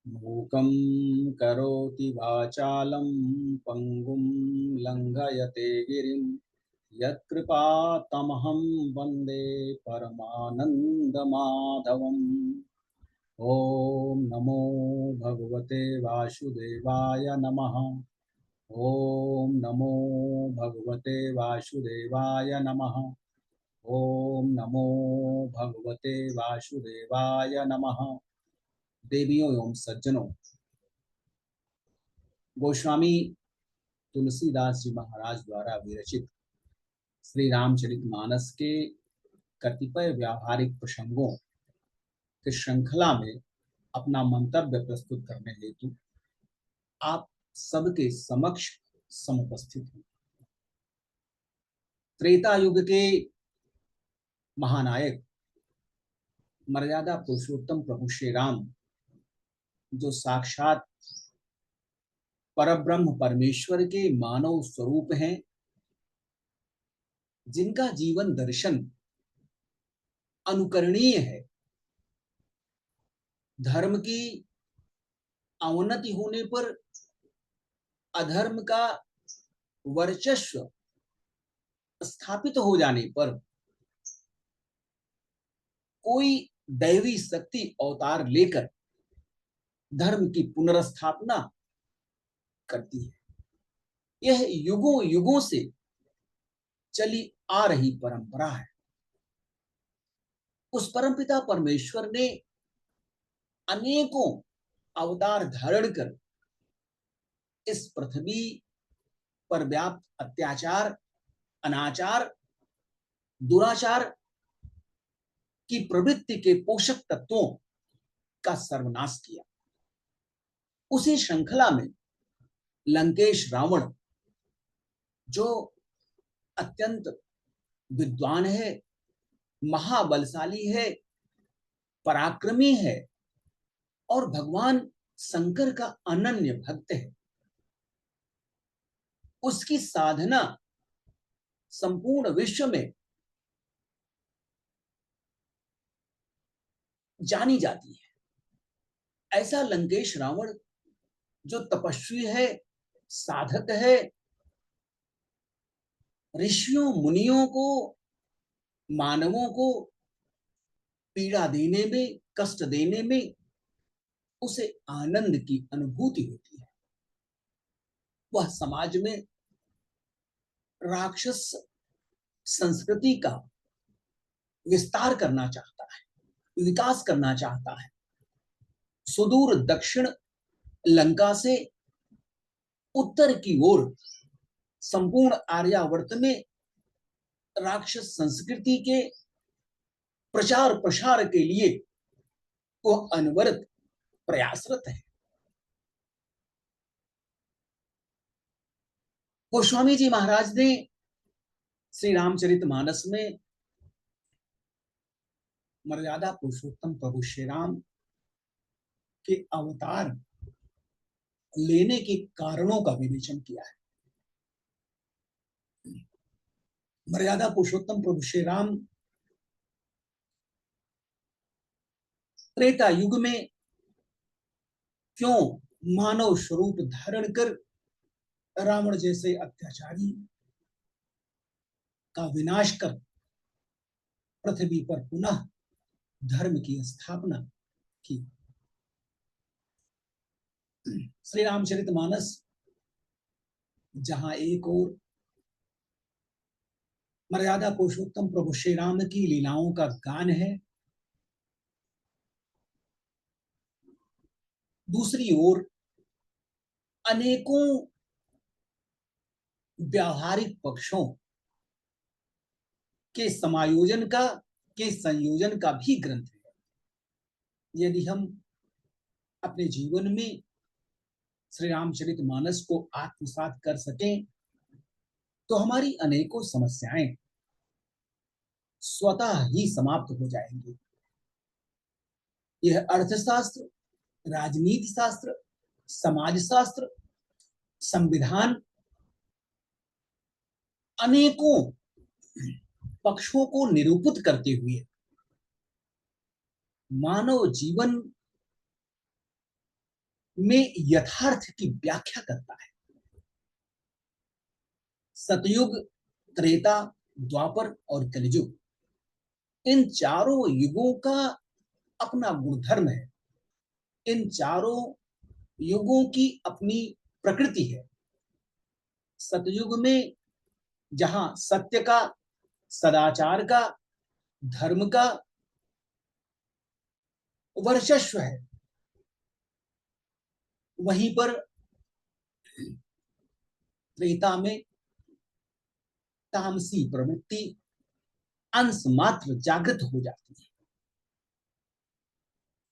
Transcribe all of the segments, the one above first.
मूकं करोति वाचालं पङ्गुं लङ्घयते गिरिं यत्कृपातमहं वन्दे परमानन्दमाधवम्। ॐ नमो भगवते वासुदेवाय नमः। ॐ नमो भगवते वासुदेवाय नमः। ॐ नमो भगवते वासुदेवाय नमः। देवियों एवं सज्जनों, गोस्वामी तुलसीदास जी महाराज द्वारा विरचित श्री रामचरितमानस के कतिपय व्यावहारिक प्रसंगों की श्रृंखला में अपना मंतव्य प्रस्तुत करने हेतु आप सबके समक्ष समुपस्थित हूँ। त्रेता युग के महानायक मर्यादा पुरुषोत्तम प्रभु श्री राम, जो साक्षात परब्रह्म परमेश्वर के मानव स्वरूप हैं, जिनका जीवन दर्शन अनुकरणीय है, धर्म की अवनति होने पर अधर्म का वर्चस्व स्थापित हो जाने पर कोई दैवी शक्ति अवतार लेकर धर्म की पुनर्स्थापना करती है। यह युगों युगों से चली आ रही परंपरा है। उस परमपिता परमेश्वर ने अनेकों अवतार धारण कर इस पृथ्वी पर व्याप्त अत्याचार, अनाचार, दुराचार की प्रवृत्ति के पोषक तत्वों का सर्वनाश किया। उसी श्रृंखला में लंकेश रावण, जो अत्यंत विद्वान है, महाबलशाली है, पराक्रमी है और भगवान शंकर का अनन्य भक्त है, उसकी साधना संपूर्ण विश्व में जानी जाती है। ऐसा लंकेश रावण, जो तपस्वी है, साधक है, ऋषियों मुनियों को, मानवों को पीड़ा देने में, कष्ट देने में उसे आनंद की अनुभूति होती है। वह समाज में राक्षस संस्कृति का विस्तार करना चाहता है, विकास करना चाहता है। सुदूर दक्षिण लंका से उत्तर की ओर संपूर्ण आर्यावर्त में राक्षस संस्कृति के प्रचार प्रसार के लिए वह अनवरत प्रयासरत है। गोस्वामी जी महाराज ने श्री रामचरितमानस में मर्यादा पुरुषोत्तम प्रभु श्री राम के अवतार लेने के कारणों का विवेचन किया है। मर्यादा पुरुषोत्तम प्रभु श्री राम त्रेता युग में क्यों मानव स्वरूप धारण कर रावण जैसे अत्याचारी का विनाश कर पृथ्वी पर पुनः धर्म की स्थापना की। श्री रामचरितमानस जहां एक ओर मर्यादा पुरुषोत्तम प्रभु श्री राम की लीलाओं का गान है, दूसरी ओर अनेकों व्यावहारिक पक्षों के संयोजन का भी ग्रंथ है। यदि हम अपने जीवन में श्री रामचरितमानस को आत्मसात कर सकें तो हमारी अनेकों समस्याएं स्वतः ही समाप्त हो जाएंगी। यह अर्थशास्त्र, राजनीति शास्त्र, समाजशास्त्र, संविधान, अनेकों पक्षों को निरूपित करते हुए मानव जीवन में यथार्थ की व्याख्या करता है। सतयुग, त्रेता, द्वापर और कलयुग, इन चारों युगों का अपना गुणधर्म है। इन चारों युगों की अपनी प्रकृति है। सतयुग में जहां सत्य का, सदाचार का, धर्म का वर्चस्व है, वहीं पर त्रेता में तामसी प्रवृत्ति अंश मात्र जागृत हो जाती है।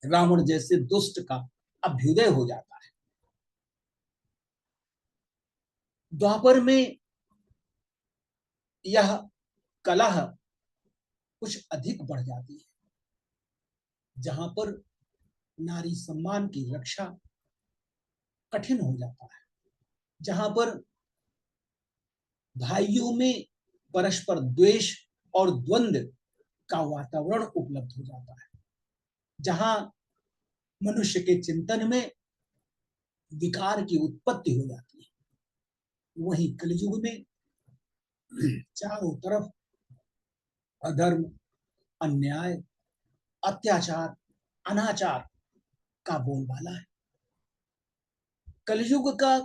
रावण जैसे दुष्ट का अभ्युदय हो जाता है। द्वापर में यह कलह कुछ अधिक बढ़ जाती है, जहां पर नारी सम्मान की रक्षा कठिन हो जाता है, जहां पर भाइयों में परस्पर द्वेष और द्वंद्व का वातावरण उपलब्ध हो जाता है, जहां मनुष्य के चिंतन में विकार की उत्पत्ति हो जाती है। वहीं कलयुग में चारों तरफ अधर्म, अन्याय, अत्याचार, अनाचार का बोलबाला है। कलयुग का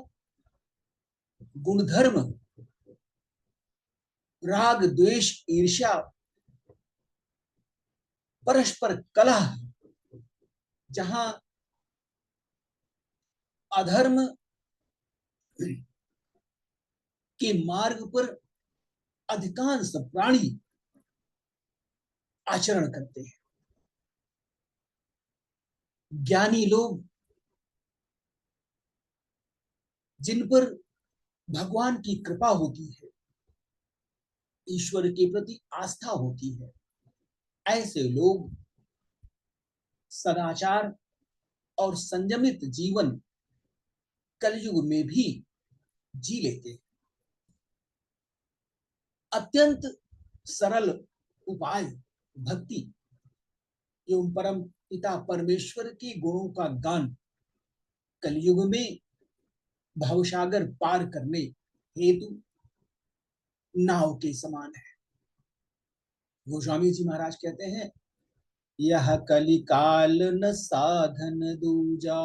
गुणधर्म राग, द्वेष, ईर्ष्या, परस्पर कलह, जहां अधर्म के मार्ग पर अधिकांश प्राणी आचरण करते हैं। ज्ञानी लोग, जिन पर भगवान की कृपा होती है, ईश्वर के प्रति आस्था होती है, ऐसे लोग सदाचार और संयमित जीवन कलयुग में भी जी लेते हैं। अत्यंत सरल उपाय भक्ति एवं परम पिता परमेश्वर के गुणों का गान कलयुग में भवसागर पार करने हेतु नाव के समान है। गोस्वामी जी महाराज कहते हैं, यह कलिकाल न साधन दूजा,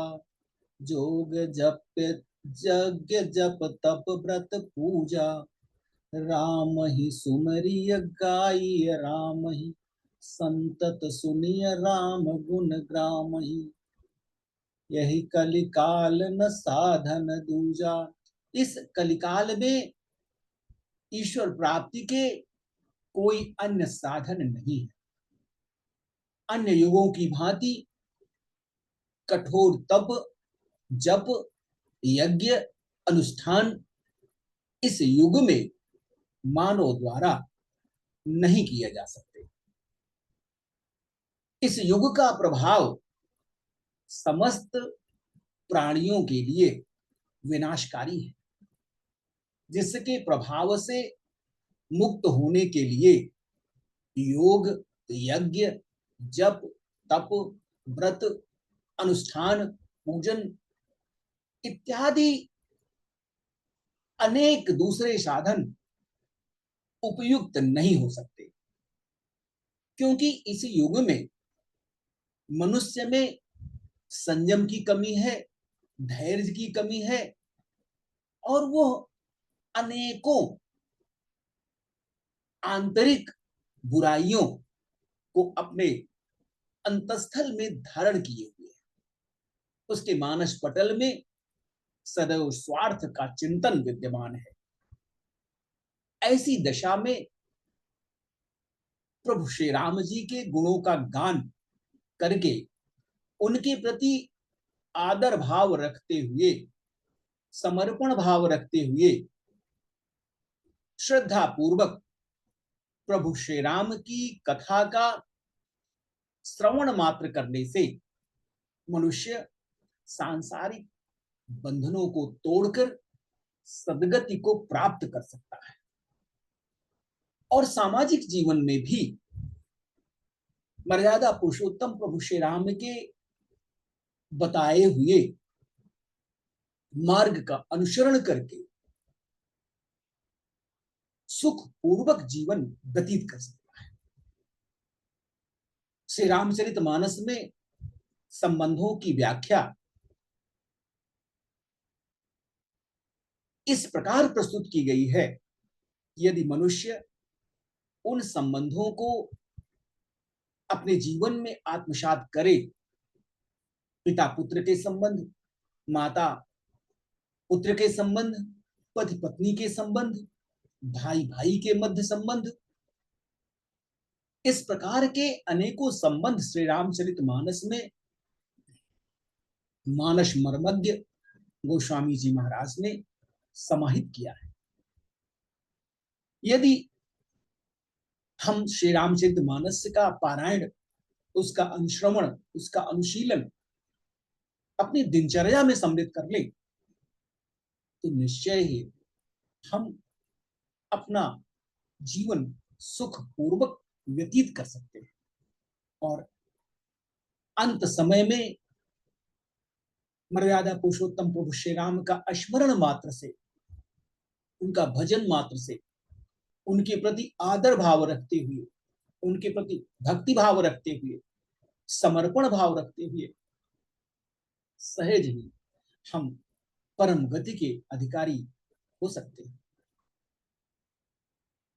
जोग जप यज्ञ जप तप व्रत पूजा, राम ही सुमरिय गाई, राम ही संतत सुनिय, राम गुण ग्राम ही। यही कलिकाल न साधन दूजा। इस कलिकाल में ईश्वर प्राप्ति के कोई अन्य साधन नहीं है। अन्य युगों की भांति कठोर तप, जप, यज्ञ, अनुष्ठान इस युग में मानव द्वारा नहीं किया जा सकते। इस युग का प्रभाव समस्त प्राणियों के लिए विनाशकारी है, जिसके प्रभाव से मुक्त होने के लिए योग, यज्ञ, जप, तप, व्रत, अनुष्ठान, पूजन इत्यादि अनेक दूसरे साधन उपयुक्त नहीं हो सकते, क्योंकि इस युग में मनुष्य में संयम की कमी है, धैर्य की कमी है, और वो अनेकों आंतरिक बुराइयों को अपने अंतस्थल में धारण किए हुए है। उसके मानस पटल में सदैव स्वार्थ का चिंतन विद्यमान है। ऐसी दशा में प्रभु श्री राम जी के गुणों का गान करके उनके प्रति आदर भाव रखते हुए, समर्पण भाव रखते हुए, श्रद्धा पूर्वक प्रभु श्री राम की कथा का श्रवण मात्र करने से मनुष्य सांसारिक बंधनों को तोड़कर सदगति को प्राप्त कर सकता है। और सामाजिक जीवन में भी मर्यादा पुरुषोत्तम प्रभु श्री राम के बताए हुए मार्ग का अनुसरण करके सुख पूर्वक जीवन व्यतीत कर सकता है। श्री रामचरितमानस में संबंधों की व्याख्या इस प्रकार प्रस्तुत की गई है, यदि मनुष्य उन संबंधों को अपने जीवन में आत्मसात करे, पिता पुत्र के संबंध, माता पुत्र के संबंध, पति पत्नी के संबंध, भाई भाई के मध्य संबंध, इस प्रकार के अनेकों संबंध श्री रामचरितमानस में मानस मर्मज्ञ गोस्वामी जी महाराज ने समाहित किया है। यदि हम श्री रामचरितमानस का पारायण, उसका अनुश्रवण, उसका अनुशीलन अपनी दिनचर्या में सम्मिलित कर ले, तो निश्चय ही हम अपना जीवन सुख पूर्वक व्यतीत कर सकते हैं और अंत समय में मर्यादा पुरुषोत्तम प्रभु श्री राम का स्मरण मात्र से, उनका भजन मात्र से, उनके प्रति आदर भाव रखते हुए, उनके प्रति भक्ति भाव रखते हुए, समर्पण भाव रखते हुए सहज ही हम परम गति के अधिकारी हो सकते हैं।